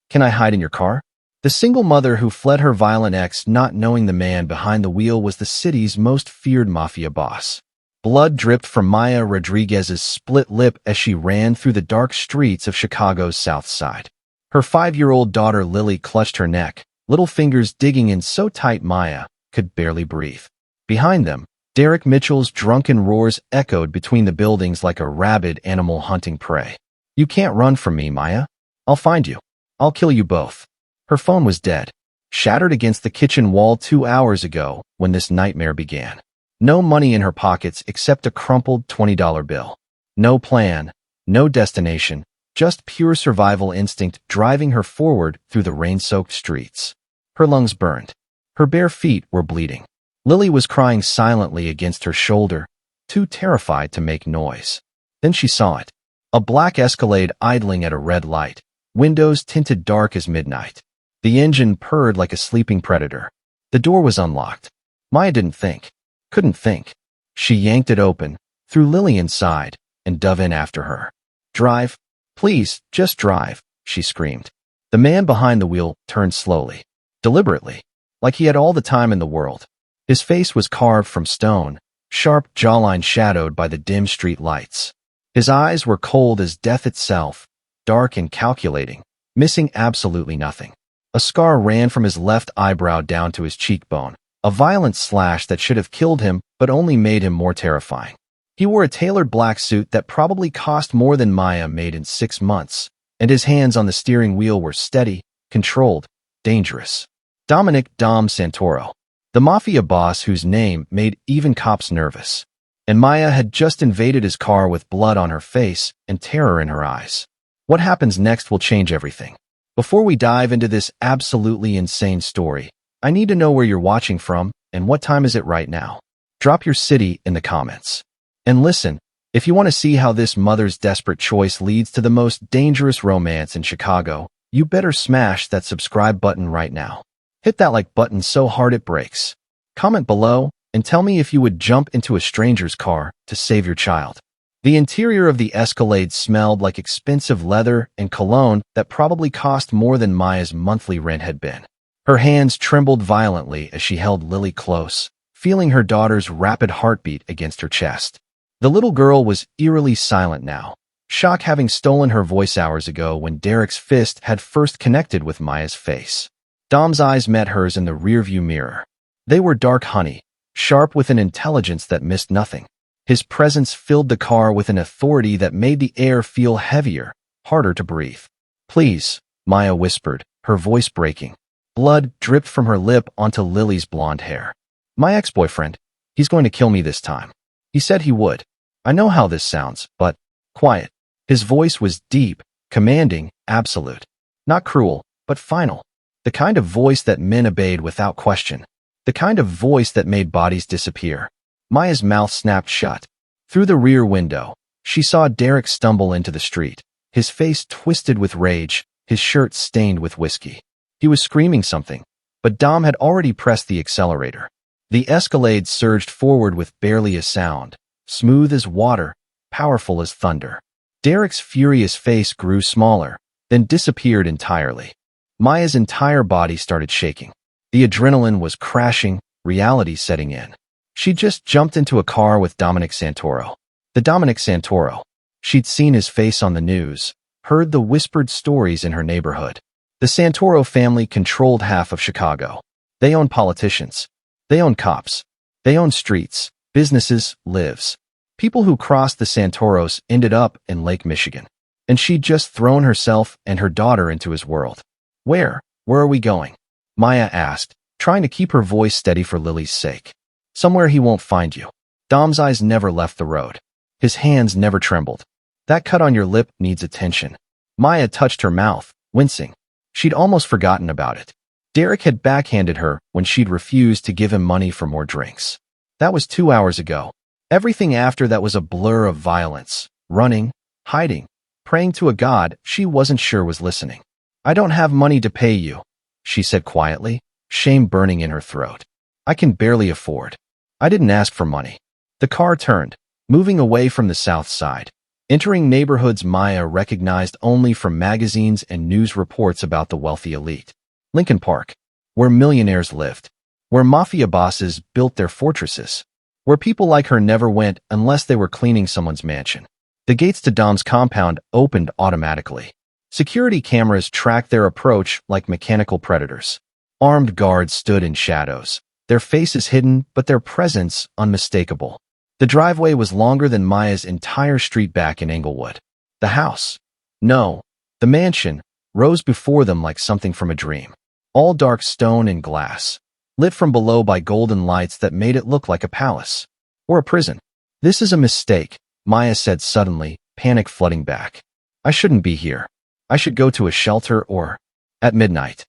Can I hide in your car? The single mother who fled her violent ex, not knowing the man behind the wheel was the city's most feared mafia boss. Blood dripped from Maya Rodriguez's split lip as she ran through the dark streets of Chicago's South Side. Her 5-year-old daughter Lily clutched her neck, little fingers digging in so tight Maya could barely breathe. Behind them, Derek Mitchell's drunken roars echoed between the buildings like a rabid animal hunting prey. You can't run from me, Maya. I'll find you. I'll kill you both. Her phone was dead, shattered against the kitchen wall 2 hours ago when this nightmare began. No money in her pockets except a crumpled $20 bill. No plan, no destination, just pure survival instinct driving her forward through the rain-soaked streets. Her lungs burned. Her bare feet were bleeding. Lily was crying silently against her shoulder, too terrified to make noise. Then she saw it. A black Escalade idling at a red light, windows tinted dark as midnight. The engine purred like a sleeping predator. The door was unlocked. Maya didn't think. Couldn't think. She yanked it open, threw Lily inside, and dove in after her. Drive. Please, just drive, she screamed. The man behind the wheel turned slowly, deliberately, like he had all the time in the world. His face was carved from stone, sharp jawline shadowed by the dim street lights. His eyes were cold as death itself, dark and calculating, missing absolutely nothing. A scar ran from his left eyebrow down to his cheekbone, a violent slash that should have killed him but only made him more terrifying. He wore a tailored black suit that probably cost more than Maya made in 6 months, and his hands on the steering wheel were steady, controlled, dangerous. Dominic "Dom" Santoro, the mafia boss whose name made even cops nervous. And Maya had just invaded his car with blood on her face and terror in her eyes. What happens next will change everything. Before we dive into this absolutely insane story, I need to know where you're watching from and what time is it right now. Drop your city in the comments. And listen, if you want to see how this mother's desperate choice leads to the most dangerous romance in Chicago, you better smash that subscribe button right now. Hit that like button so hard it breaks. Comment below and tell me if you would jump into a stranger's car to save your child. The interior of the Escalade smelled like expensive leather and cologne that probably cost more than Maya's monthly rent had been. Her hands trembled violently as she held Lily close, feeling her daughter's rapid heartbeat against her chest. The little girl was eerily silent now, shock having stolen her voice hours ago when Derek's fist had first connected with Maya's face. Dom's eyes met hers in the rearview mirror. They were dark honey, sharp with an intelligence that missed nothing. His presence filled the car with an authority that made the air feel heavier, harder to breathe. Please, Maya whispered, her voice breaking. Blood dripped from her lip onto Lily's blonde hair. My ex-boyfriend, he's going to kill me this time. He said he would. I know how this sounds, but quiet. His voice was deep, commanding, absolute. Not cruel, but final. The kind of voice that men obeyed without question. The kind of voice that made bodies disappear. Maya's mouth snapped shut. Through the rear window, she saw Derek stumble into the street, his face twisted with rage, his shirt stained with whiskey. He was screaming something, but Dom had already pressed the accelerator. The Escalade surged forward with barely a sound, smooth as water, powerful as thunder. Derek's furious face grew smaller, then disappeared entirely. Maya's entire body started shaking. The adrenaline was crashing, reality setting in. She just jumped into a car with Dominic Santoro. The Dominic Santoro. She'd seen his face on the news, heard the whispered stories in her neighborhood. The Santoro family controlled half of Chicago. They owned politicians. They owned cops. They owned streets, businesses, lives. People who crossed the Santoros ended up in Lake Michigan. And she'd just thrown herself and her daughter into his world. Where are we going? Maya asked, trying to keep her voice steady for Lily's sake. Somewhere he won't find you. Dom's eyes never left the road. His hands never trembled. That cut on your lip needs attention. Maya touched her mouth, wincing. She'd almost forgotten about it. Derek had backhanded her when she'd refused to give him money for more drinks. That was 2 hours ago. Everything after that was a blur of violence, running, hiding, praying to a god she wasn't sure was listening. I don't have money to pay you, she said quietly, shame burning in her throat. I can barely afford. I didn't ask for money. The car turned, moving away from the south side. Entering neighborhoods Maya recognized only from magazines and news reports about the wealthy elite. Lincoln Park, where millionaires lived, where mafia bosses built their fortresses, where people like her never went unless they were cleaning someone's mansion. The gates to Dom's compound opened automatically. Security cameras tracked their approach like mechanical predators. Armed guards stood in shadows, their faces hidden but their presence unmistakable. The driveway was longer than Maya's entire street back in Englewood. The house, no, the mansion, rose before them like something from a dream. All dark stone and glass, lit from below by golden lights that made it look like a palace. Or a prison. This is a mistake, Maya said suddenly, panic flooding back. I shouldn't be here. I should go to a shelter or… At midnight.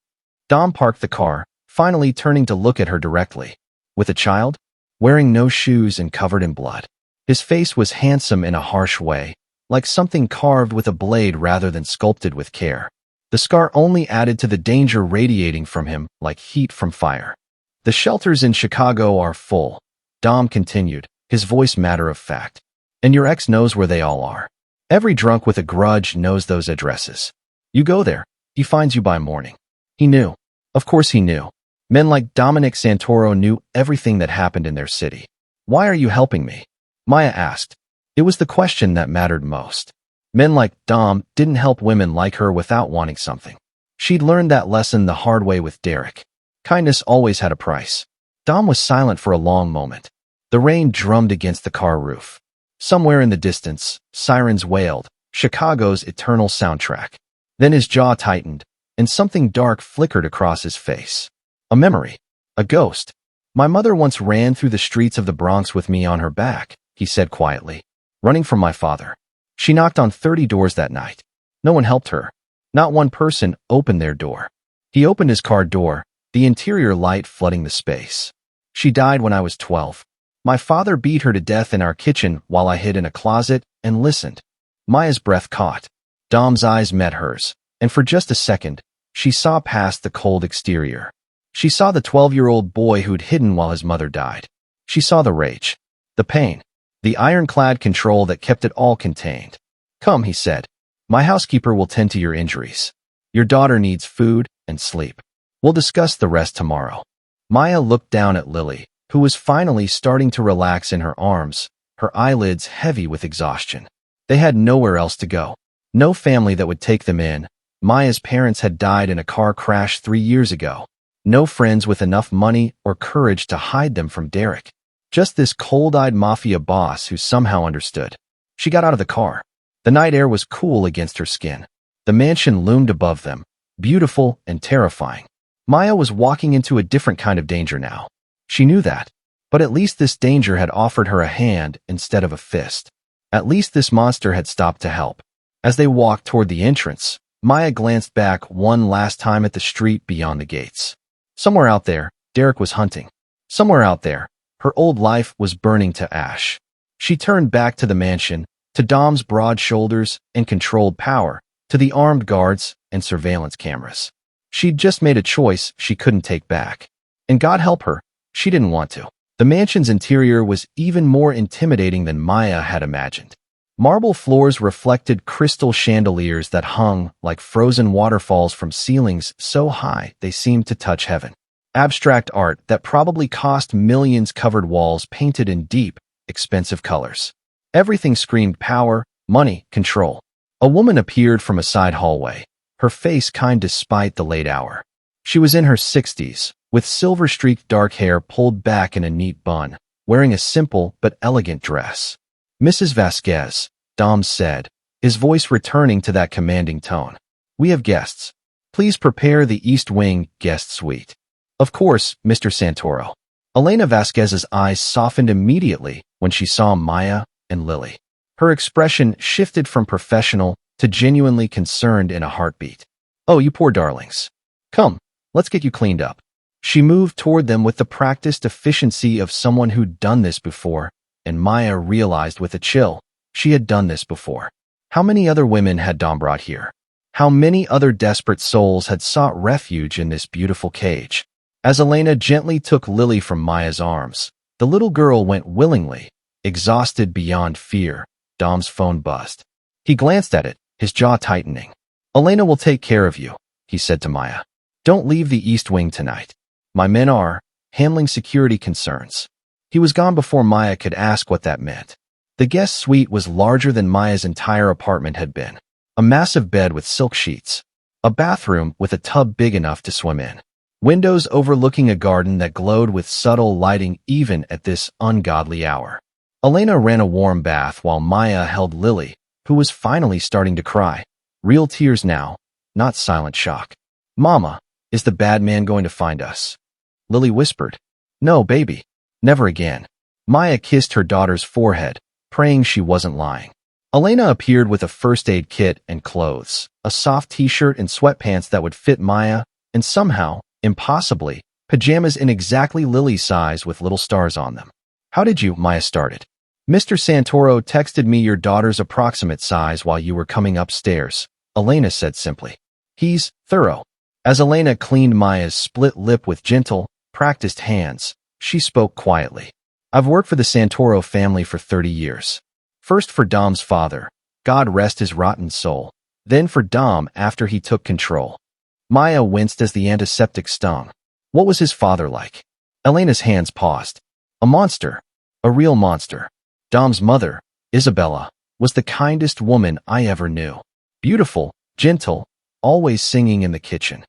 Dom parked the car, finally turning to look at her directly. With a child? Wearing no shoes and covered in blood. His face was handsome in a harsh way, like something carved with a blade rather than sculpted with care. The scar only added to the danger radiating from him like heat from fire. The shelters in Chicago are full, Dom continued, his voice matter of fact. And your ex knows where they all are. Every drunk with a grudge knows those addresses. You go there, he finds you by morning. He knew. Of course he knew. Men like Dominic Santoro knew everything that happened in their city. Why are you helping me? Maya asked. It was the question that mattered most. Men like Dom didn't help women like her without wanting something. She'd learned that lesson the hard way with Derek. Kindness always had a price. Dom was silent for a long moment. The rain drummed against the car roof. Somewhere in the distance, sirens wailed, Chicago's eternal soundtrack. Then his jaw tightened, and something dark flickered across his face. A memory. A ghost. My mother once ran through the streets of the Bronx with me on her back, he said quietly, running from my father. She knocked on 30 doors that night. No one helped her. Not one person opened their door. He opened his car door, the interior light flooding the space. She died when I was 12. My father beat her to death in our kitchen while I hid in a closet and listened. Maya's breath caught. Dom's eyes met hers, and for just a second, she saw past the cold exterior. She saw the 12-year-old boy who'd hidden while his mother died. She saw the rage, the pain, the ironclad control that kept it all contained. Come, he said. My housekeeper will tend to your injuries. Your daughter needs food and sleep. We'll discuss the rest tomorrow. Maya looked down at Lily, who was finally starting to relax in her arms, her eyelids heavy with exhaustion. They had nowhere else to go. No family that would take them in. Maya's parents had died in a car crash 3 years ago. No friends with enough money or courage to hide them from Derek. Just this cold-eyed mafia boss who somehow understood. She got out of the car. The night air was cool against her skin. The mansion loomed above them, beautiful and terrifying. Maya was walking into a different kind of danger now. She knew that. But at least this danger had offered her a hand instead of a fist. At least this monster had stopped to help. As they walked toward the entrance, Maya glanced back one last time at the street beyond the gates. Somewhere out there, Derek was hunting. Somewhere out there, her old life was burning to ash. She turned back to the mansion, to Dom's broad shoulders and controlled power, to the armed guards and surveillance cameras. She'd just made a choice she couldn't take back. And God help her, she didn't want to. The mansion's interior was even more intimidating than Maya had imagined. Marble floors reflected crystal chandeliers that hung like frozen waterfalls from ceilings so high they seemed to touch heaven. Abstract art that probably cost millions covered walls painted in deep, expensive colors. Everything screamed power, money, control. A woman appeared from a side hallway, her face kind despite the late hour. She was in her 60s, with silver-streaked dark hair pulled back in a neat bun, wearing a simple but elegant dress. Mrs. Vasquez, Dom said, his voice returning to that commanding tone. We have guests. Please prepare the East Wing guest suite. Of course, Mr. Santoro. Elena Vasquez's eyes softened immediately when she saw Maya and Lily. Her expression shifted from professional to genuinely concerned in a heartbeat. Oh, you poor darlings. Come, let's get you cleaned up. She moved toward them with the practiced efficiency of someone who'd done this before, and Maya realized with a chill, she had done this before. How many other women had Dom brought here? How many other desperate souls had sought refuge in this beautiful cage? As Elena gently took Lily from Maya's arms, the little girl went willingly, exhausted beyond fear. Dom's phone buzzed. He glanced at it, his jaw tightening. Elena will take care of you, he said to Maya. Don't leave the East Wing tonight. My men are handling security concerns. He was gone before Maya could ask what that meant. The guest suite was larger than Maya's entire apartment had been. A massive bed with silk sheets. A bathroom with a tub big enough to swim in. Windows overlooking a garden that glowed with subtle lighting even at this ungodly hour. Elena ran a warm bath while Maya held Lily, who was finally starting to cry. Real tears now, not silent shock. Mama, is the bad man going to find us? Lily whispered. No, baby. Never again. Maya kissed her daughter's forehead, praying she wasn't lying. Elena appeared with a first aid kit and clothes, a soft t-shirt and sweatpants that would fit Maya, and somehow, impossibly, pajamas in exactly Lily's size with little stars on them. How did you? Maya started. Mr. Santoro texted me your daughter's approximate size while you were coming upstairs, Elena said simply. He's thorough. As Elena cleaned Maya's split lip with gentle, practiced hands, she spoke quietly. I've worked for the Santoro family for 30 years. First for Dom's father, God rest his rotten soul, then for Dom after he took control. Maya winced as the antiseptic stung. What was his father like? Elena's hands paused. A monster. A real monster. Dom's mother, Isabella, was the kindest woman I ever knew. Beautiful, gentle, always singing in the kitchen.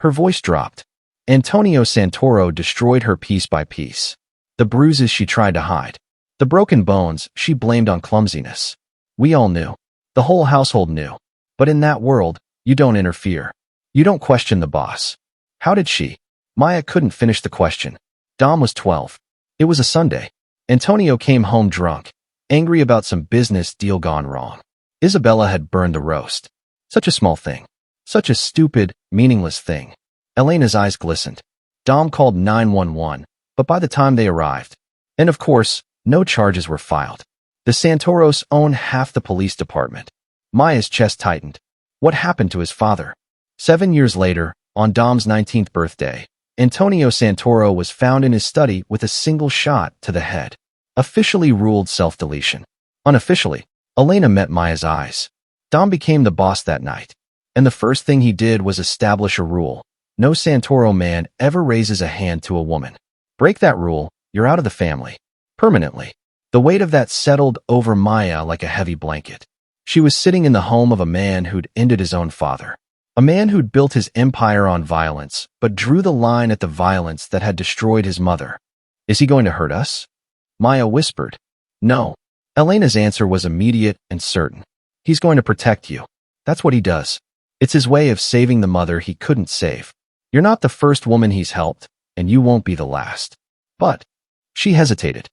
Her voice dropped. Antonio Santoro destroyed her piece by piece. The bruises she tried to hide. The broken bones she blamed on clumsiness. We all knew. The whole household knew. But in that world, you don't interfere. You don't question the boss. How did she? Maya couldn't finish the question. Dom was 12. It was a Sunday. Antonio came home drunk, angry about some business deal gone wrong. Isabella had burned the roast. Such a small thing. Such a stupid, meaningless thing. Elena's eyes glistened. Dom called 911, but by the time they arrived, and of course, no charges were filed. The Santoros own half the police department. Maya's chest tightened. What happened to his father? 7 years later, on Dom's 19th birthday, Antonio Santoro was found in his study with a single shot to the head. Officially ruled self-deletion. Unofficially, Elena met Maya's eyes. Dom became the boss that night. And the first thing he did was establish a rule. No Santoro man ever raises a hand to a woman. Break that rule, you're out of the family. Permanently. The weight of that settled over Maya like a heavy blanket. She was sitting in the home of a man who'd ended his own father. A man who'd built his empire on violence, but drew the line at the violence that had destroyed his mother. Is he going to hurt us? Maya whispered. No. Elena's answer was immediate and certain. He's going to protect you. That's what he does. It's his way of saving the mother he couldn't save. You're not the first woman he's helped, and you won't be the last. But, she hesitated.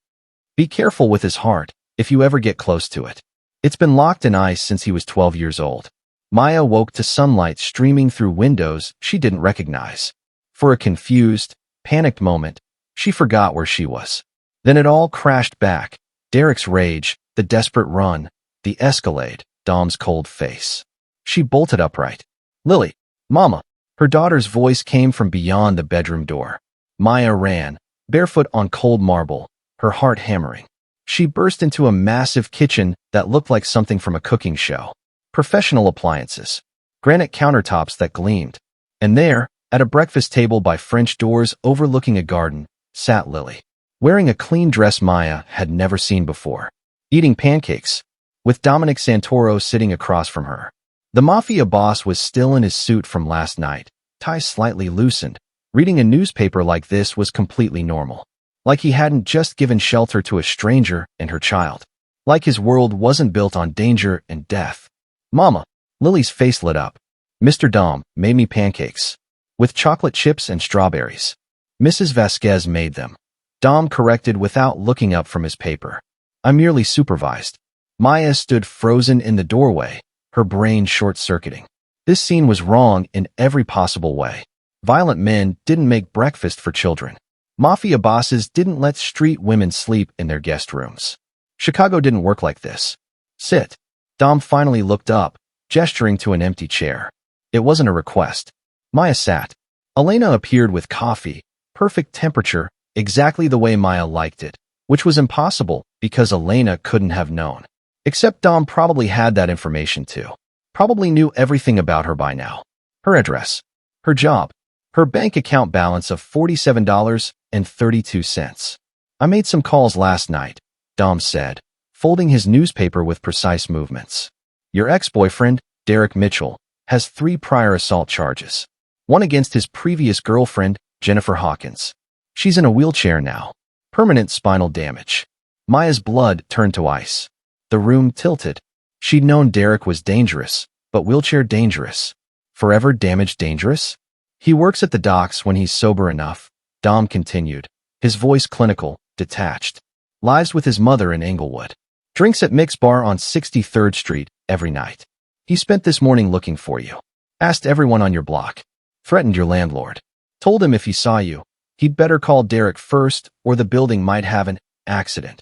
Be careful with his heart, if you ever get close to it. It's been locked in ice since he was 12 years old. Maya woke to sunlight streaming through windows she didn't recognize. For a confused, panicked moment, she forgot where she was. Then it all crashed back. Derek's rage, the desperate run, the escalade, Dom's cold face. She bolted upright. Lily, Mama. Her daughter's voice came from beyond the bedroom door. Maya ran, barefoot on cold marble, her heart hammering. She burst into a massive kitchen that looked like something from a cooking show. Professional appliances. Granite countertops that gleamed. And there, at a breakfast table by French doors overlooking a garden, sat Lily. Wearing a clean dress Maya had never seen before. Eating pancakes. With Dominic Santoro sitting across from her. The Mafia boss was still in his suit from last night, ties slightly loosened. Reading a newspaper like this was completely normal. Like he hadn't just given shelter to a stranger and her child. Like his world wasn't built on danger and death. Mama. Lily's face lit up. Mr. Dom made me pancakes. With chocolate chips and strawberries. Mrs. Vasquez made them. Dom corrected without looking up from his paper. I merely supervised. Maya stood frozen in the doorway, her brain short-circuiting. This scene was wrong in every possible way. Violent men didn't make breakfast for children. Mafia bosses didn't let street women sleep in their guest rooms. Chicago didn't work like this. Sit. Dom finally looked up, gesturing to an empty chair. It wasn't a request. Maya sat. Elena appeared with coffee, perfect temperature, exactly the way Maya liked it, which was impossible because Elena couldn't have known. Except Dom probably had that information too. Probably knew everything about her by now. Her address, her job, her bank account balance of $47.32. I made some calls last night, Dom said, folding his newspaper with precise movements. Your ex-boyfriend, Derek Mitchell, has 3 prior assault charges. One against his previous girlfriend, Jennifer Hawkins. She's in a wheelchair now. Permanent spinal damage. Maya's blood turned to ice. The room tilted. She'd known Derek was dangerous, but wheelchair dangerous. Forever damaged dangerous? He works at the docks when he's sober enough, Dom continued, his voice clinical, detached. Lives with his mother in Englewood. Drinks at Mick's Bar on 63rd Street every night. He spent this morning looking for you. Asked everyone on your block. Threatened your landlord. Told him if he saw you, he'd better call Derek first or the building might have an accident.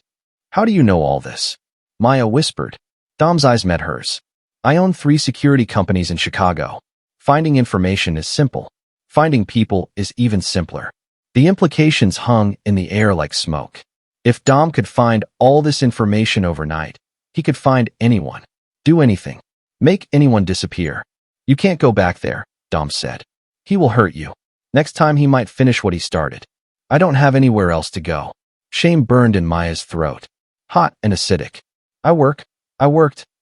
How do you know all this? Maya whispered. Dom's eyes met hers. I own 3 security companies in Chicago. Finding information is simple. Finding people is even simpler. The implications hung in the air like smoke. If Dom could find all this information overnight, he could find anyone, do anything, make anyone disappear. You can't go back there, Dom said. He will hurt you. Next time he might finish what he started. I don't have anywhere else to go. Shame burned in Maya's throat. Hot and acidic. I worked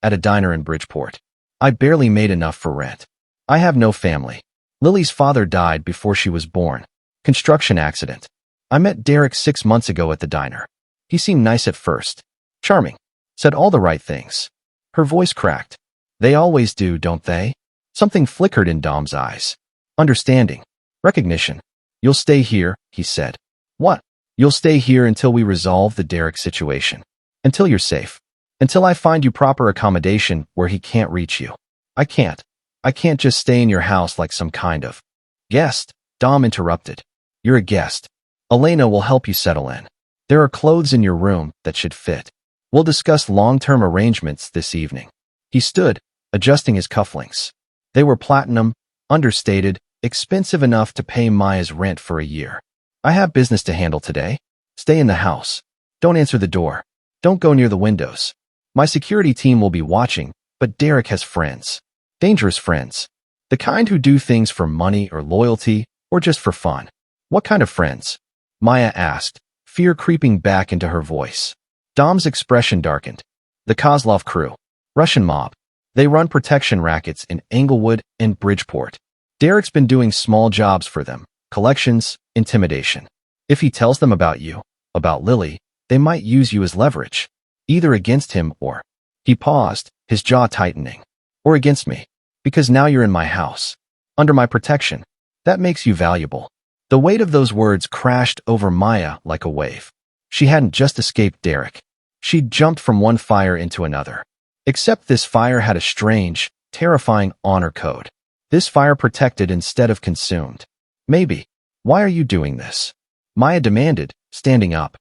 at a diner in Bridgeport. I barely made enough for rent. I have no family. Lily's father died before she was born. Construction accident. I met Derek 6 months ago at the diner. He seemed nice at first. Charming. Said all the right things. Her voice cracked. They always do, don't they? Something flickered in Dom's eyes. Understanding. Recognition. You'll stay here, he said. What? You'll stay here until we resolve the Derek situation. Until you're safe. Until I find you proper accommodation where he can't reach you. I can't just stay in your house like some kind of guest, Dom interrupted. You're a guest. Elena will help you settle in. There are clothes in your room that should fit. We'll discuss long-term arrangements this evening. He stood, adjusting his cufflinks. They were platinum, understated, expensive enough to pay Maya's rent for a year. I have business to handle today. Stay in the house. Don't answer the door. Don't go near the windows. My security team will be watching, but Derek has friends. Dangerous friends. The kind who do things for money or loyalty, or just for fun. What kind of friends? Maya asked, fear creeping back into her voice. Dom's expression darkened. The Kozlov crew. Russian mob. They run protection rackets in Englewood and Bridgeport. Derek's been doing small jobs for them. Collections, intimidation. If he tells them about you, about Lily, they might use you as leverage. Either against him or... He paused, his jaw tightening. Or against me. Because now you're in my house. Under my protection. That makes you valuable. The weight of those words crashed over Maya like a wave. She hadn't just escaped Derek. She'd jumped from one fire into another. Except this fire had a strange, terrifying honor code. This fire protected instead of consumed. Maybe. Why are you doing this? Maya demanded, standing up.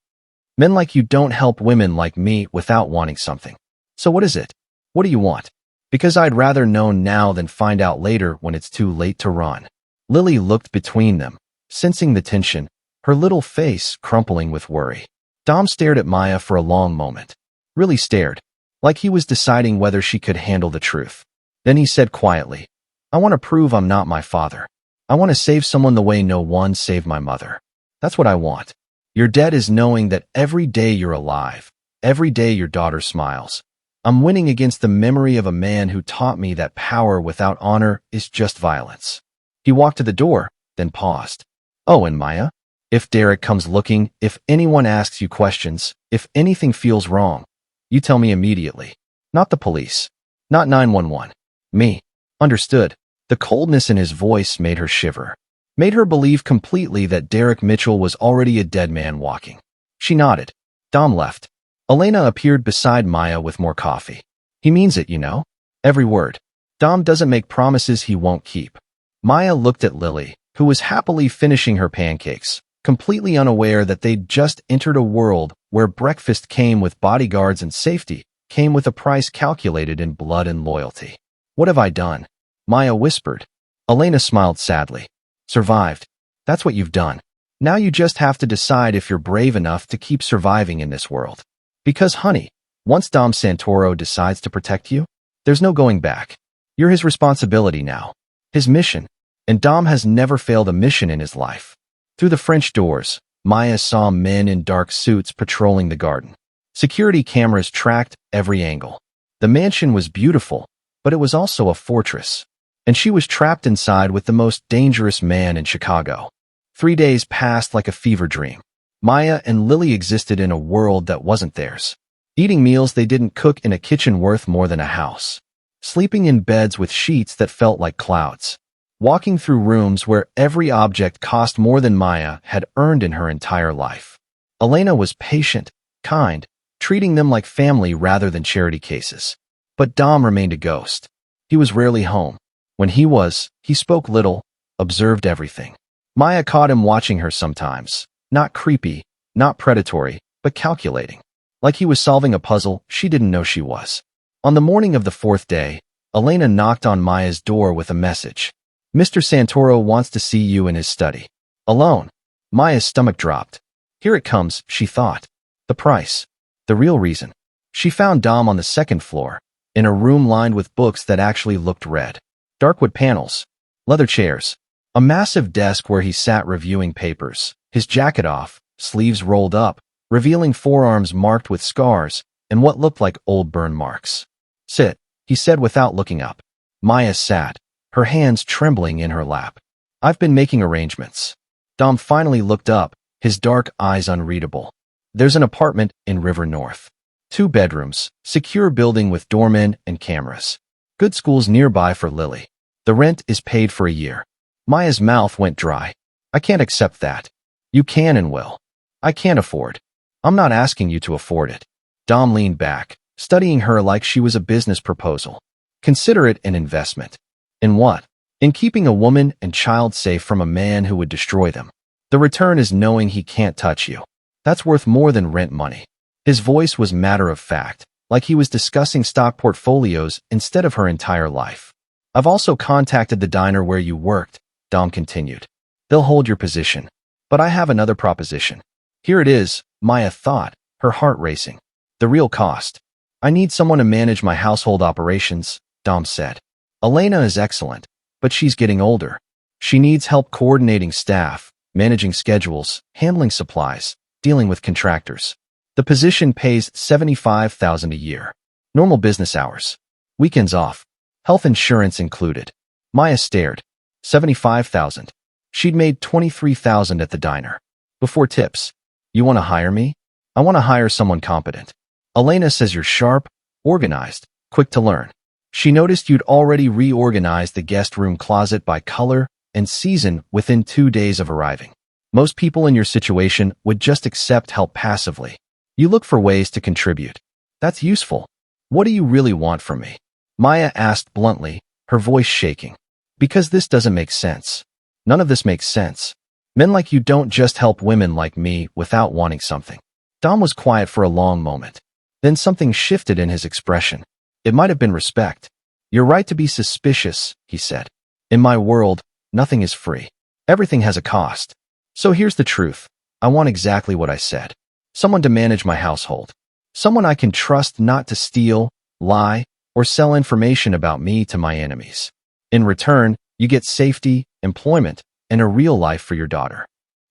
Men like you don't help women like me without wanting something. So what is it? What do you want? Because I'd rather know now than find out later when it's too late to run. Lily looked between them, sensing the tension, her little face crumpling with worry. Dom stared at Maya for a long moment. Really stared, like he was deciding whether she could handle the truth. Then he said quietly, I want to prove I'm not my father. I want to save someone the way no one saved my mother. That's what I want. Your debt is knowing that every day you're alive, every day your daughter smiles. I'm winning against the memory of a man who taught me that power without honor is just violence. He walked to the door, then paused. Oh, and Maya? If Derek comes looking, if anyone asks you questions, if anything feels wrong, you tell me immediately. Not the police. Not 911. Me. Understood. The coldness in his voice made her shiver. Made her believe completely that Derek Mitchell was already a dead man walking. She nodded. Dom left. Elena appeared beside Maya with more coffee. He means it, you know? Every word. Dom doesn't make promises he won't keep. Maya looked at Lily, who was happily finishing her pancakes, completely unaware that they'd just entered a world where breakfast came with bodyguards and safety, came with a price calculated in blood and loyalty. What have I done? Maya whispered. Elena smiled sadly. Survived. That's what you've done. Now you just have to decide if you're brave enough to keep surviving in this world. Because, honey, Once Dom Santoro decides to protect you, there's no going back. You're his responsibility now. His mission. And Dom has never failed a mission in his life. Through the French doors, Maya saw men in dark suits patrolling the garden. Security cameras tracked every angle. The mansion was beautiful, but it was also a fortress. And she was trapped inside with the most dangerous man in Chicago. 3 days passed like a fever dream. Maya and Lily existed in a world that wasn't theirs. Eating meals they didn't cook in a kitchen worth more than a house. Sleeping in beds with sheets that felt like clouds. Walking through rooms where every object cost more than Maya had earned in her entire life. Elena was patient, kind, treating them like family rather than charity cases. But Dom remained a ghost. He was rarely home. When he was, he spoke little, observed everything. Maya caught him watching her sometimes. Not creepy, not predatory, but calculating. Like he was solving a puzzle she didn't know she was. On the morning of the 4th day, Elena knocked on Maya's door with a message. Mr. Santoro wants to see you in his study. Alone. Maya's stomach dropped. Here it comes, she thought. The price. The real reason. She found Dom on the 2nd floor, in a room lined with books that actually looked red. Dark wood panels. Leather chairs. A massive desk where he sat reviewing papers, his jacket off, sleeves rolled up, revealing forearms marked with scars and what looked like old burn marks. Sit, he said without looking up. Maya sat, her hands trembling in her lap. I've been making arrangements. Dom finally looked up, his dark eyes unreadable. There's an apartment in River North. 2 bedrooms, secure building with doormen and cameras. Good schools nearby for Lily. The rent is paid for a year. Maya's mouth went dry. I can't accept that. You can and will. I can't afford. I'm not asking you to afford it. Dom leaned back, studying her like she was a business proposal. Consider it an investment. In what? In keeping a woman and child safe from a man who would destroy them. The return is knowing he can't touch you. That's worth more than rent money. His voice was matter of fact, like he was discussing stock portfolios instead of her entire life. I've also contacted the diner where you worked, Dom continued. They'll hold your position. But I have another proposition. Here it is, Maya thought, her heart racing. The real cost. I need someone to manage my household operations, Dom said. Elena is excellent, but she's getting older. She needs help coordinating staff, managing schedules, handling supplies, dealing with contractors. The position pays $75,000 a year. Normal business hours. Weekends off. Health insurance included. Maya stared. $75,000. She'd made $23,000 at the diner. Before tips. You want to hire me? I want to hire someone competent. Elena says you're sharp, organized, quick to learn. She noticed you'd already reorganized the guest room closet by color and season within 2 days of arriving. Most people in your situation would just accept help passively. You look for ways to contribute. That's useful. What do you really want from me? Maya asked bluntly, her voice shaking. Because this doesn't make sense. None of this makes sense. Men like you don't just help women like me without wanting something. Dom was quiet for a long moment. Then something shifted in his expression. It might have been respect. You're right to be suspicious, he said. In my world, nothing is free. Everything has a cost. So here's the truth. I want exactly what I said. Someone to manage my household. Someone I can trust not to steal, lie, or sell information about me to my enemies. In return, you get safety, employment, and a real life for your daughter.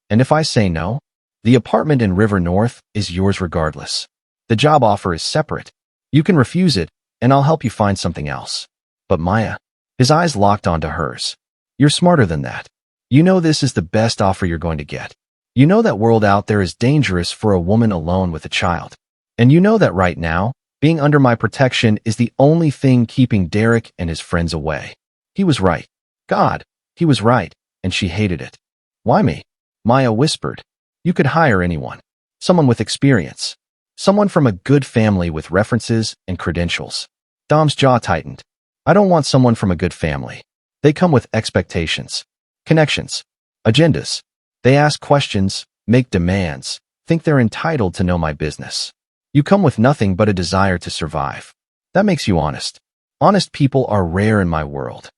And if I say no, the apartment in River North is yours regardless. The job offer is separate. You can refuse it, and I'll help you find something else. But Maya, his eyes locked onto hers. You're smarter than that. You know this is the best offer you're going to get. You know that world out there is dangerous for a woman alone with a child. And you know that right now, being under my protection is the only thing keeping Derek and his friends away. He was right. God, he was right, and she hated it. Why me? Maya whispered. You could hire anyone. Someone with experience. Someone from a good family with references and credentials. Dom's jaw tightened. I don't want someone from a good family. They come with expectations, connections, agendas. They ask questions, make demands, think they're entitled to know my business. You come with nothing but a desire to survive. That makes you honest. Honest people are rare in my world.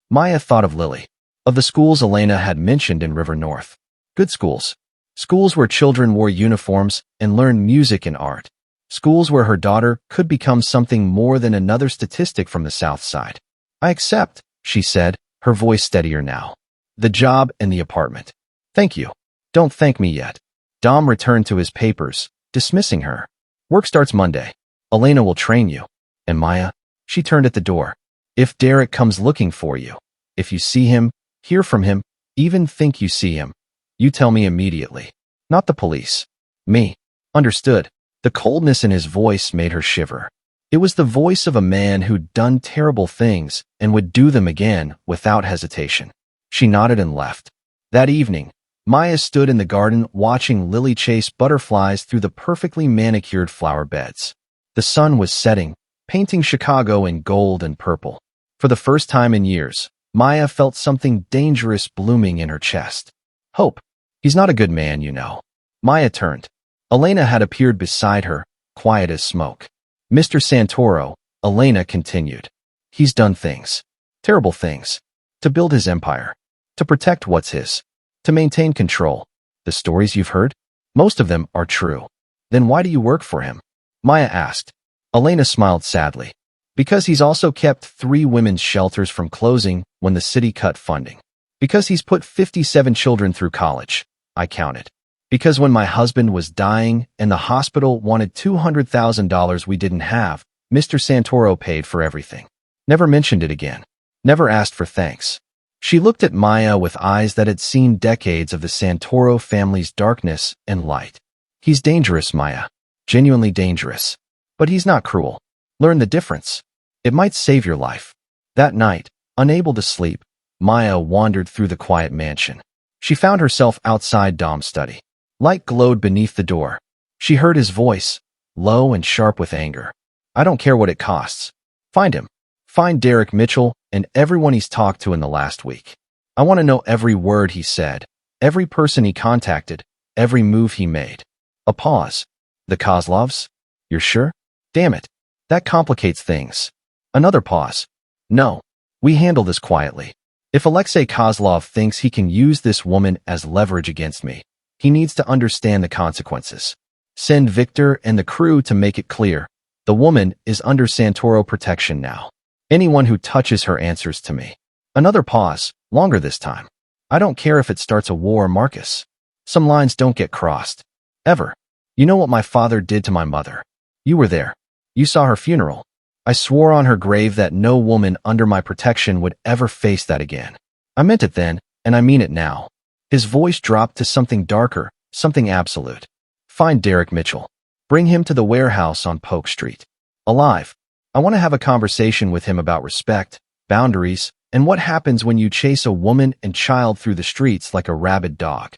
Maya thought of Lily, of the schools Elena had mentioned in River North. Good schools. Schools where children wore uniforms and learned music and art. Schools where her daughter could become something more than another statistic from the South Side. I accept, she said, her voice steadier now. The job and the apartment. Thank you. Don't thank me yet. Dom returned to his papers, dismissing her. Work starts Monday. Elena will train you. And Maya? She turned at the door. If Derek comes looking for you, if you see him, hear from him, even think you see him, you tell me immediately. Not the police. Me. Understood. The coldness in his voice made her shiver. It was the voice of a man who'd done terrible things and would do them again without hesitation. She nodded and left. That evening, Maya stood in the garden watching Lily chase butterflies through the perfectly manicured flower beds. The sun was setting, painting Chicago in gold and purple. For the first time in years, Maya felt something dangerous blooming in her chest. Hope. He's not a good man, you know. Maya turned. Elena had appeared beside her, quiet as smoke. Mr. Santoro, Elena continued. He's done things. Terrible things. To build his empire. To protect what's his. To maintain control. The stories you've heard? Most of them are true. Then why do you work for him? Maya asked. Elena smiled sadly. Because he's also kept 3 women's shelters from closing when the city cut funding. Because he's put 57 children through college. I counted. Because when my husband was dying and the hospital wanted $200,000 we didn't have, Mr. Santoro paid for everything. Never mentioned it again. Never asked for thanks. She looked at Maya with eyes that had seen decades of the Santoro family's darkness and light. He's dangerous, Maya. Genuinely dangerous. But he's not cruel. Learn the difference. It might save your life. That night, unable to sleep, Maya wandered through the quiet mansion. She found herself outside Dom's study. Light glowed beneath the door. She heard his voice, low and sharp with anger. I don't care what it costs. Find him. Find Derek Mitchell and everyone he's talked to in the last week. I want to know every word he said, every person he contacted, every move he made. A pause. The Kozlovs? You're sure? Damn it. That complicates things. Another pause. No. We handle this quietly. If Alexei Kozlov thinks he can use this woman as leverage against me, he needs to understand the consequences. Send Victor and the crew to make it clear. The woman is under Santoro protection now. Anyone who touches her answers to me. Another pause, longer this time. I don't care if it starts a war, Marcus. Some lines don't get crossed. Ever. You know what my father did to my mother. You were there. You saw her funeral. I swore on her grave that no woman under my protection would ever face that again. I meant it then, and I mean it now. His voice dropped to something darker, something absolute. Find Derek Mitchell. Bring him to the warehouse on Polk Street. Alive. I want to have a conversation with him about respect, boundaries, and what happens when you chase a woman and child through the streets like a rabid dog.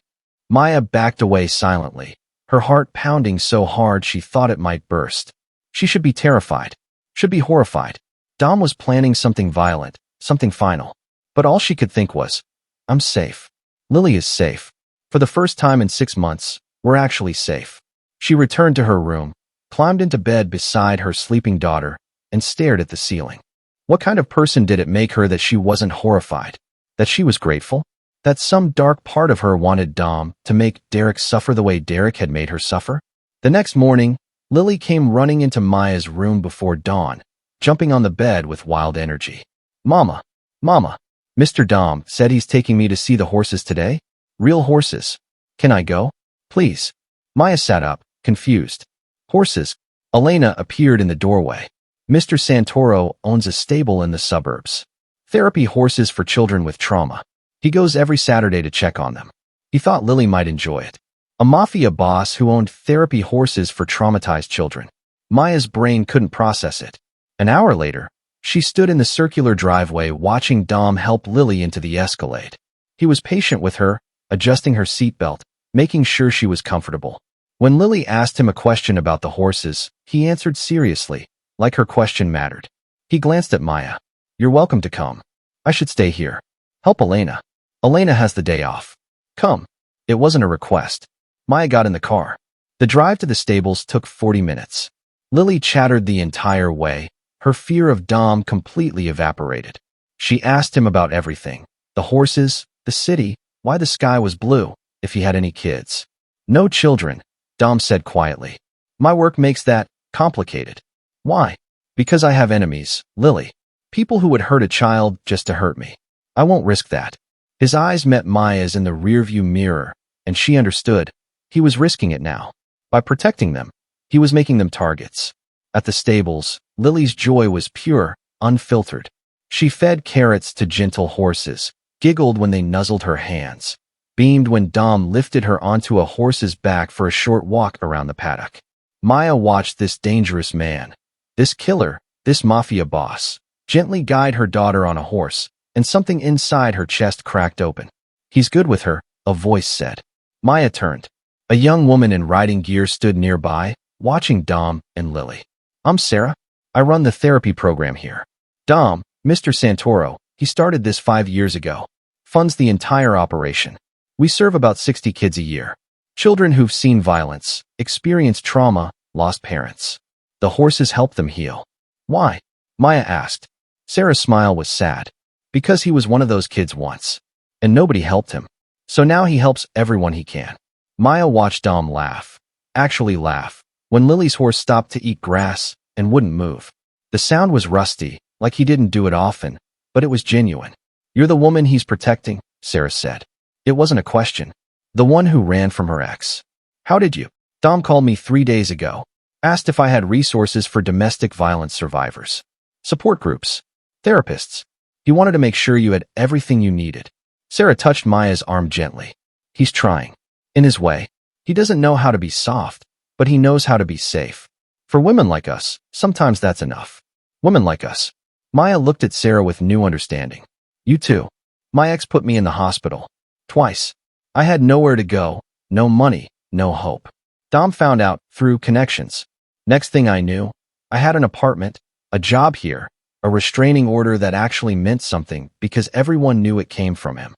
Maya backed away silently, her heart pounding so hard she thought it might burst. She should be terrified. Should be horrified. Dom was planning something violent, something final. But all she could think was, I'm safe. Lily is safe. For the first time in 6 months, we're actually safe. She returned to her room, climbed into bed beside her sleeping daughter, and stared at the ceiling. What kind of person did it make her that she wasn't horrified? That she was grateful? That some dark part of her wanted Dom to make Derek suffer the way Derek had made her suffer? The next morning, Lily came running into Maya's room before dawn, jumping on the bed with wild energy. Mama, Mama, Mr. Dom said he's taking me to see the horses today? Real horses. Can I go? Please. Maya sat up, confused. Horses. Elena appeared in the doorway. Mr. Santoro owns a stable in the suburbs. Therapy horses for children with trauma. He goes every Saturday to check on them. He thought Lily might enjoy it. A Mafia boss who owned therapy horses for traumatized children. Maya's brain couldn't process it. An hour later, she stood in the circular driveway watching Dom help Lily into the Escalade. He was patient with her, adjusting her seatbelt, making sure she was comfortable. When Lily asked him a question about the horses, he answered seriously, like her question mattered. He glanced at Maya. You're welcome to come. I should stay here. Help Elena. Elena has the day off. Come. It wasn't a request. Maya got in the car. The drive to the stables took 40 minutes. Lily chattered the entire way. Her fear of Dom completely evaporated. She asked him about everything. The horses, the city, why the sky was blue, if he had any kids. No children, Dom said quietly. My work makes that Complicated. Why? Because I have enemies, Lily. People who would hurt a child just to hurt me. I won't risk that. His eyes met Maya's in the rearview mirror, and she understood. He was risking it now. By protecting them, he was making them targets. At the stables, Lily's joy was pure, unfiltered. She fed carrots to gentle horses, giggled when they nuzzled her hands, beamed when Dom lifted her onto a horse's back for a short walk around the paddock. Maya watched this dangerous man, this killer, this mafia boss, gently guide her daughter on a horse, and something inside her chest cracked open. He's good with her, a voice said. Maya turned. A young woman in riding gear stood nearby, watching Dom and Lily. I'm Sarah. I run the therapy program here. Dom, Mr. Santoro, he started this 5 years ago. Funds the entire operation. We serve about 60 kids a year. Children who've seen violence, experienced trauma, lost parents. The horses help them heal. Why? Maya asked. Sarah's smile was sad. Because he was one of those kids once. And nobody helped him. So now he helps everyone he can. Maya watched Dom laugh. Actually laugh. When Lily's horse stopped to eat grass and wouldn't move. The sound was rusty, like he didn't do it often, but it was genuine. You're the woman he's protecting, Sarah said. It wasn't a question. The one who ran from her ex. How did you? Dom called me 3 days ago. Asked if I had resources for domestic violence survivors. Support groups. Therapists. He wanted to make sure you had everything you needed. Sarah touched Maya's arm gently. He's trying. In his way. He doesn't know how to be soft, but he knows how to be safe. For women like us, sometimes that's enough. Women like us. Maya looked at Sarah with new understanding. You too. My ex put me in the hospital. Twice. I had nowhere to go, no money, no hope. Dom found out through connections. Next thing I knew, I had an apartment, a job here, a restraining order that actually meant something because everyone knew it came from him.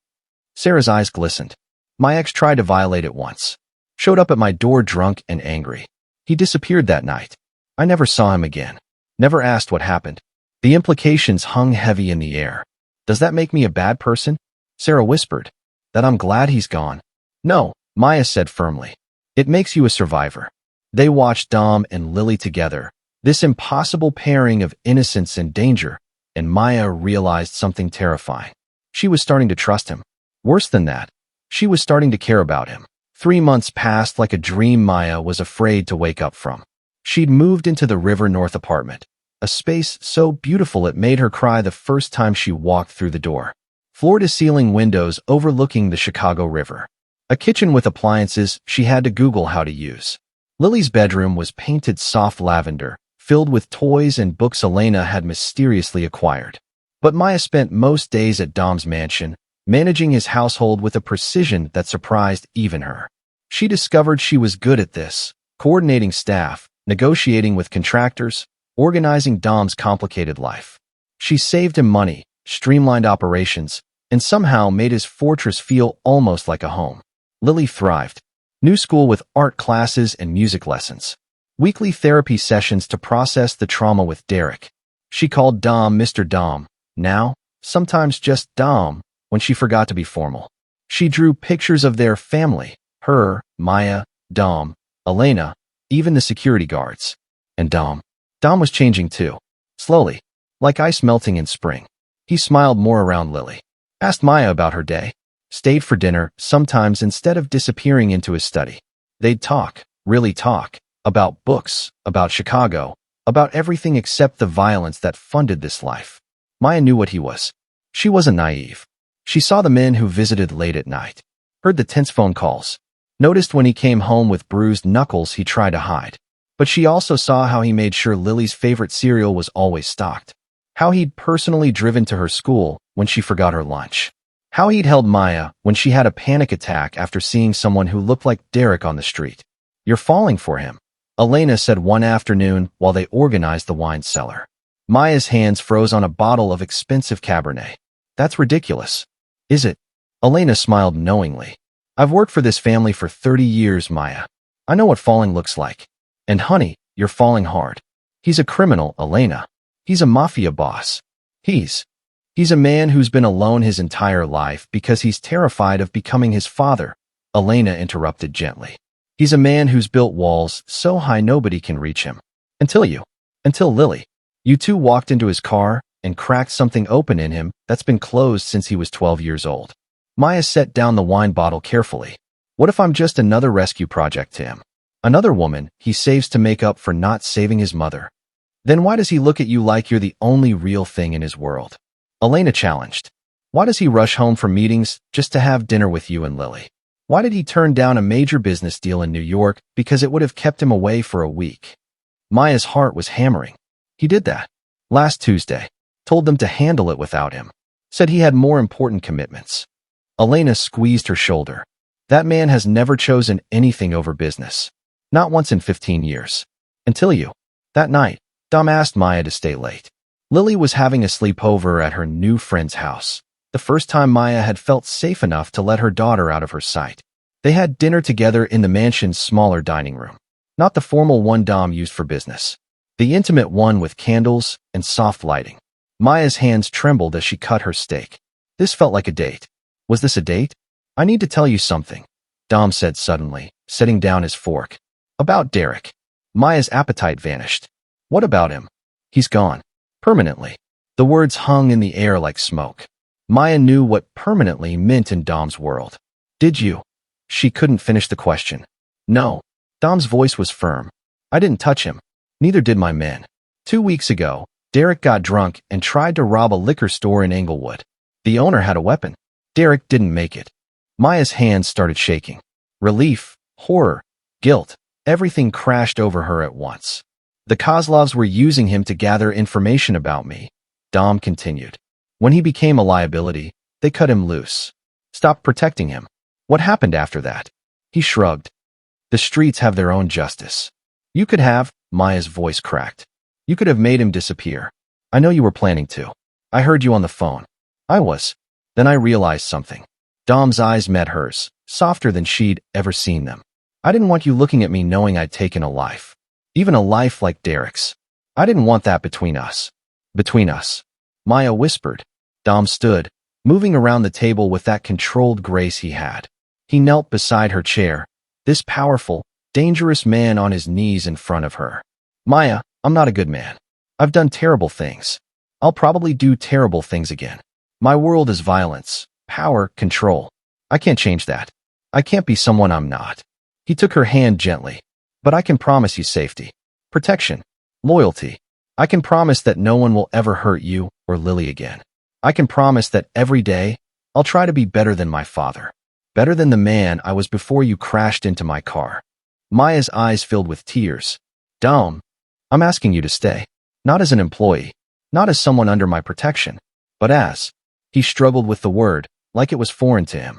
Sarah's eyes glistened. My ex tried to violate it once. Showed up at my door drunk and angry. He disappeared that night. I never saw him again. Never asked what happened. The implications hung heavy in the air. Does that make me a bad person? Sarah whispered. That I'm glad he's gone. No, Maya said firmly. It makes you a survivor. They watched Dom and Lily together, this impossible pairing of innocence and danger, and Maya realized something terrifying. She was starting to trust him. Worse than that, she was starting to care about him. 3 months passed like a dream Maya was afraid to wake up from. She'd moved into the River North apartment, a space so beautiful it made her cry the first time she walked through the door. Floor-to-ceiling windows overlooking the Chicago River. A kitchen with appliances she had to Google how to use. Lily's bedroom was painted soft lavender, filled with toys and books Elena had mysteriously acquired. But Maya spent most days at Dom's mansion, managing his household with a precision that surprised even her. She discovered she was good at this, coordinating staff, negotiating with contractors, organizing Dom's complicated life. She saved him money, streamlined operations, and somehow made his fortress feel almost like a home. Lily thrived. New school with art classes and music lessons. Weekly therapy sessions to process the trauma with Derek. She called Dom Mr. Dom, now, sometimes just Dom, when she forgot to be formal. She drew pictures of their family, her, Maya, Dom, Elena, even the security guards. And Dom. Dom was changing too. Slowly. Like ice melting in spring. He smiled more around Lily. Asked Maya about her day. Stayed for dinner, sometimes instead of disappearing into his study. They'd talk, really talk, about books, about Chicago, about everything except the violence that funded this life. Maya knew what he was. She wasn't naive. She saw the men who visited late at night. Heard the tense phone calls. Noticed when he came home with bruised knuckles he tried to hide. But she also saw how he made sure Lily's favorite cereal was always stocked. How he'd personally driven to her school when she forgot her lunch. How he'd held Maya when she had a panic attack after seeing someone who looked like Derek on the street. You're falling for him, Elena said one afternoon while they organized the wine cellar. Maya's hands froze on a bottle of expensive Cabernet. That's ridiculous. Is it? Elena smiled knowingly. I've worked for this family for 30 years, Maya. I know what falling looks like. And honey, you're falling hard. He's a criminal, Elena. He's a mafia boss. He's a man who's been alone his entire life because he's terrified of becoming his father, Elena interrupted gently. He's a man who's built walls so high nobody can reach him. Until Lily. You two walked into his car and cracked something open in him that's been closed since he was 12 years old. Maya set down the wine bottle carefully. What if I'm just another rescue project to him? Another woman he saves to make up for not saving his mother? Then why does he look at you like you're the only real thing in his world? Elena challenged. Why does he rush home from meetings just to have dinner with you and Lily? Why did he turn down a major business deal in New York because it would have kept him away for a week? Maya's heart was hammering. He did that. Last Tuesday. Told them to handle it without him. Said he had more important commitments. Elena squeezed her shoulder. That man has never chosen anything over business. Not once in 15 years. Until you. That night, Dom asked Maya to stay late. Lily was having a sleepover at her new friend's house. The first time Maya had felt safe enough to let her daughter out of her sight. They had dinner together in the mansion's smaller dining room. Not the formal one Dom used for business. The intimate one with candles and soft lighting. Maya's hands trembled as she cut her steak. This felt like a date. Was this a date? I need to tell you something, Dom said suddenly, setting down his fork. About Derek. Maya's appetite vanished. What about him? He's gone. Permanently. The words hung in the air like smoke. Maya knew what permanently meant in Dom's world. Did you? She couldn't finish the question. No. Dom's voice was firm. I didn't touch him. Neither did my men. 2 weeks ago, Derek got drunk and tried to rob a liquor store in Englewood. The owner had a weapon. Derek didn't make it. Maya's hands started shaking. Relief, horror, guilt, everything crashed over her at once. The Kozlovs were using him to gather information about me, Dom continued. When he became a liability, they cut him loose. Stopped protecting him. What happened after that? He shrugged. The streets have their own justice. You could have, Maya's voice cracked. You could have made him disappear. I know you were planning to. I heard you on the phone. I was. Then I realized something. Dom's eyes met hers, softer than she'd ever seen them. I didn't want you looking at me knowing I'd taken a life. Even a life like Derek's. I didn't want that between us. Between us. Maya whispered. Dom stood, moving around the table with that controlled grace he had. He knelt beside her chair, this powerful, dangerous man on his knees in front of her. Maya, I'm not a good man. I've done terrible things. I'll probably do terrible things again. My world is violence, power, control. I can't change that. I can't be someone I'm not. He took her hand gently. But I can promise you safety, protection, loyalty. I can promise that no one will ever hurt you or Lily again. I can promise that every day, I'll try to be better than my father. Better than the man I was before you crashed into my car. Maya's eyes filled with tears. Dom, I'm asking you to stay. Not as an employee. Not as someone under my protection. But as. He struggled with the word, like it was foreign to him.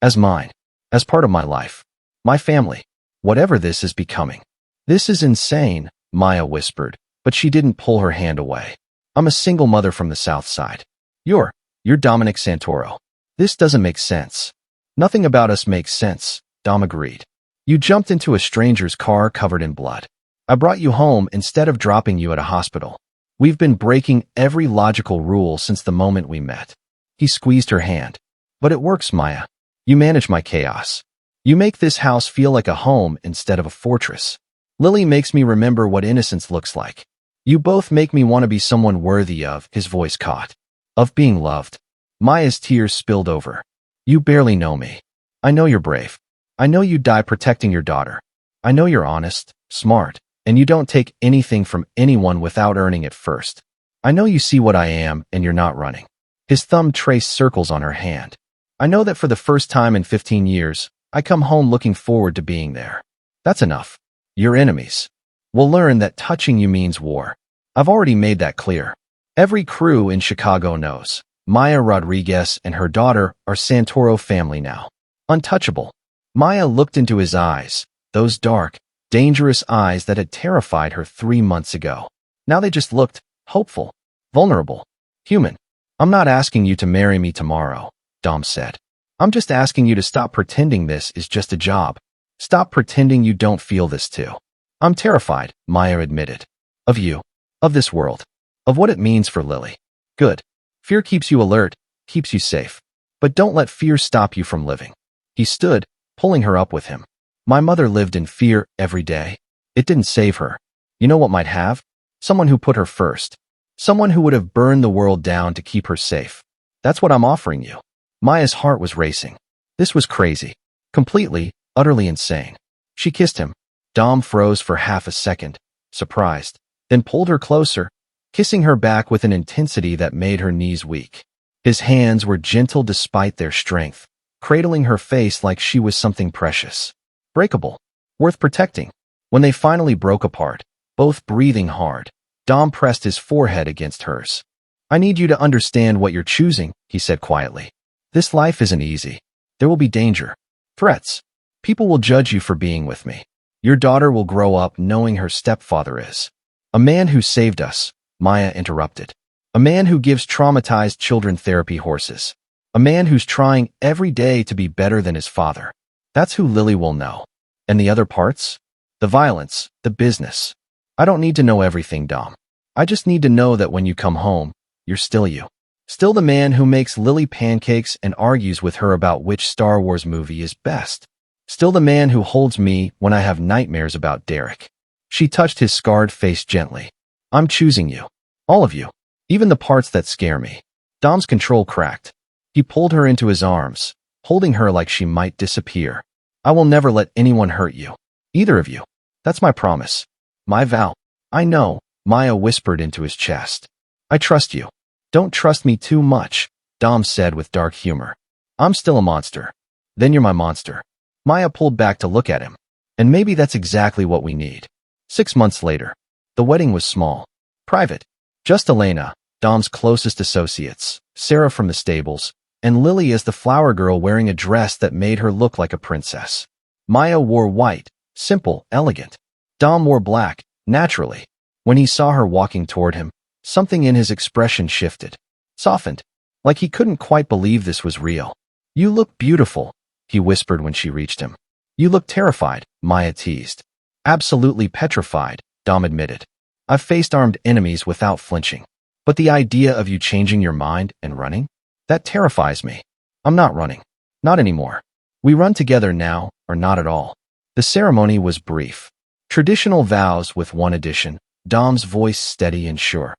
As mine. As part of my life. My family. Whatever this is becoming. This is insane, Maya whispered, but she didn't pull her hand away. I'm a single mother from the South Side. You're Dominic Santoro. This doesn't make sense. Nothing about us makes sense, Dom agreed. You jumped into a stranger's car covered in blood. I brought you home instead of dropping you at a hospital. We've been breaking every logical rule since the moment we met. He squeezed her hand. But it works, Maya. You manage my chaos. You make this house feel like a home instead of a fortress. Lily makes me remember what innocence looks like. You both make me want to be someone worthy of, his voice caught. Of being loved. Maya's tears spilled over. You barely know me. I know you're brave. I know you'd die protecting your daughter. I know you're honest, smart, and you don't take anything from anyone without earning it first. I know you see what I am and you're not running. His thumb traced circles on her hand. I know that for the first time in 15 years, I come home looking forward to being there. That's enough. You're enemies. We'll learn that touching you means war. I've already made that clear. Every crew in Chicago knows. Maya Rodriguez and her daughter are Santoro family now. Untouchable. Maya looked into his eyes, those dark, dangerous eyes that had terrified her 3 months ago. Now they just looked hopeful, vulnerable, human. I'm not asking you to marry me tomorrow, Dom said. I'm just asking you to stop pretending this is just a job. Stop pretending you don't feel this too. I'm terrified, Maya admitted. Of you. Of this world. Of what it means for Lily. Good. Fear keeps you alert, keeps you safe. But don't let fear stop you from living. He stood, pulling her up with him. My mother lived in fear every day. It didn't save her. You know what might have? Someone who put her first. Someone who would have burned the world down to keep her safe. That's what I'm offering you. Maya's heart was racing. This was crazy. Completely, utterly insane. She kissed him. Dom froze for half a second, surprised, then pulled her closer, kissing her back with an intensity that made her knees weak. His hands were gentle despite their strength, cradling her face like she was something precious. Breakable. Worth protecting. When they finally broke apart, both breathing hard, Dom pressed his forehead against hers. I need you to understand what you're choosing, he said quietly. This life isn't easy. There will be danger. Threats. People will judge you for being with me. Your daughter will grow up knowing her stepfather is a man who saved us, Maya interrupted. A man who gives traumatized children therapy horses. A man who's trying every day to be better than his father. That's who Lily will know. And the other parts? The violence, the business. I don't need to know everything, Dom. I just need to know that when you come home, you're still you. Still the man who makes Lily pancakes and argues with her about which Star Wars movie is best. Still the man who holds me when I have nightmares about Derek. She touched his scarred face gently. I'm choosing you. All of you. Even the parts that scare me. Dom's control cracked. He pulled her into his arms, holding her like she might disappear. I will never let anyone hurt you. Either of you. That's my promise. My vow. I know, Maya whispered into his chest. I trust you. Don't trust me too much, Dom said with dark humor. I'm still a monster. Then you're my monster. Maya pulled back to look at him. And maybe that's exactly what we need. 6 months later. The wedding was small. Private. Just Elena, Dom's closest associates, Sarah from the stables, and Lily as the flower girl wearing a dress that made her look like a princess. Maya wore white, simple, elegant. Dom wore black, naturally. When he saw her walking toward him, something in his expression shifted, softened, like he couldn't quite believe this was real. You look beautiful, he whispered when she reached him. You look terrified, Maya teased. Absolutely petrified, Dom admitted. I've faced armed enemies without flinching. But the idea of you changing your mind and running? That terrifies me. I'm not running. Not anymore. We run together now, or not at all. The ceremony was brief. Traditional vows with one addition, Dom's voice steady and sure.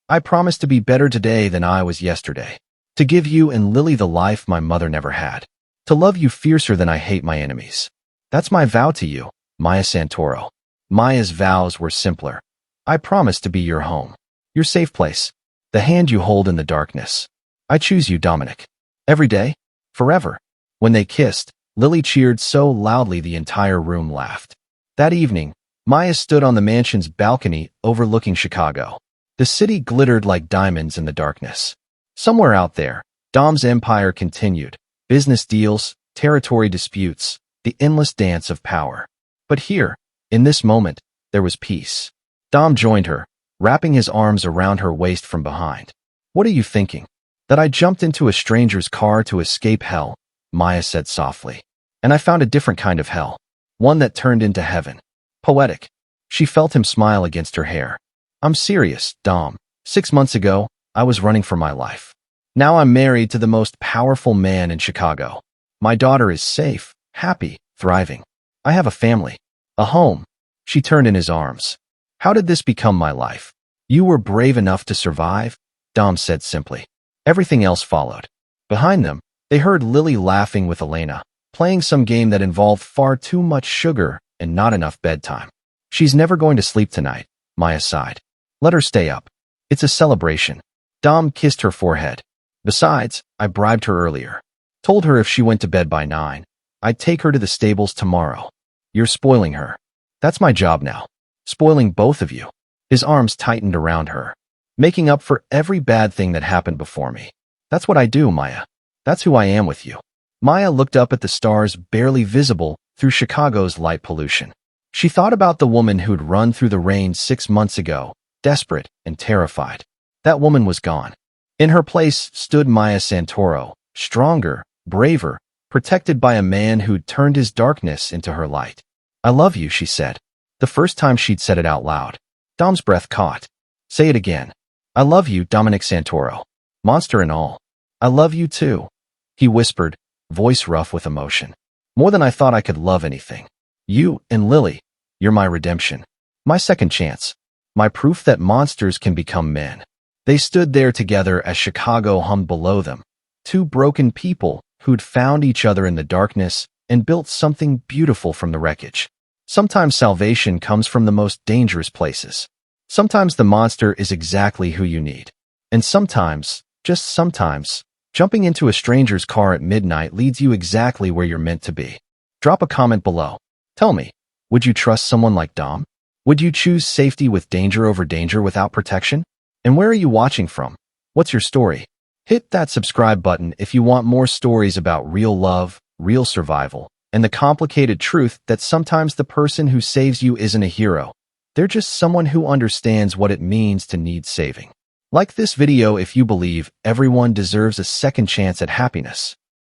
I promise to be better today than I was yesterday. To give you and Lily the life my mother never had. To love you fiercer than I hate my enemies. That's my vow to you, Maya Santoro. Maya's vows were simpler. I promise to be your home. Your safe place. The hand you hold in the darkness. I choose you, Dominic. Every day. Forever. When they kissed, Lily cheered so loudly the entire room laughed. That evening, Maya stood on the mansion's balcony overlooking Chicago. The city glittered like diamonds in the darkness. Somewhere out there, Dom's empire continued. Business deals, territory disputes, the endless dance of power. But here, in this moment, there was peace. Dom joined her, wrapping his arms around her waist from behind. What are you thinking? That I jumped into a stranger's car to escape hell, Maya said softly. And I found a different kind of hell. One that turned into heaven. Poetic. She felt him smile against her hair. I'm serious, Dom. 6 months ago, I was running for my life. Now I'm married to the most powerful man in Chicago. My daughter is safe, happy, thriving. I have a family. A home. She turned in his arms. How did this become my life? You were brave enough to survive, Dom said simply. Everything else followed. Behind them, they heard Lily laughing with Elena, playing some game that involved far too much sugar and not enough bedtime. She's never going to sleep tonight, Maya sighed. Let her stay up. It's a celebration. Dom kissed her forehead. Besides, I bribed her earlier. Told her if she went to bed by 9, I'd take her to the stables tomorrow. You're spoiling her. That's my job now. Spoiling both of you. His arms tightened around her. Making up for every bad thing that happened before me. That's what I do, Maya. That's who I am with you. Maya looked up at the stars barely visible through Chicago's light pollution. She thought about the woman who'd run through the rain 6 months ago, desperate and terrified. That woman was gone. In her place stood Maya Santoro, stronger, braver, protected by a man who'd turned his darkness into her light. I love you, she said. The first time she'd said it out loud. Dom's breath caught. Say it again. I love you, Dominic Santoro. Monster and all. I love you too. He whispered, voice rough with emotion. More than I thought I could love anything. You and Lily. You're my redemption. My second chance. My proof that monsters can become men. They stood there together as Chicago hummed below them. Two broken people who'd found each other in the darkness and built something beautiful from the wreckage. Sometimes salvation comes from the most dangerous places. Sometimes the monster is exactly who you need. And sometimes, just sometimes, jumping into a stranger's car at midnight leads you exactly where you're meant to be. Drop a comment below. Tell me, would you trust someone like Dom? Would you choose safety with danger over danger without protection? And where are you watching from? What's your story? Hit that subscribe button if you want more stories about real love, real survival, and the complicated truth that sometimes the person who saves you isn't a hero. They're just someone who understands what it means to need saving. Like this video if you believe everyone deserves a second chance at happiness.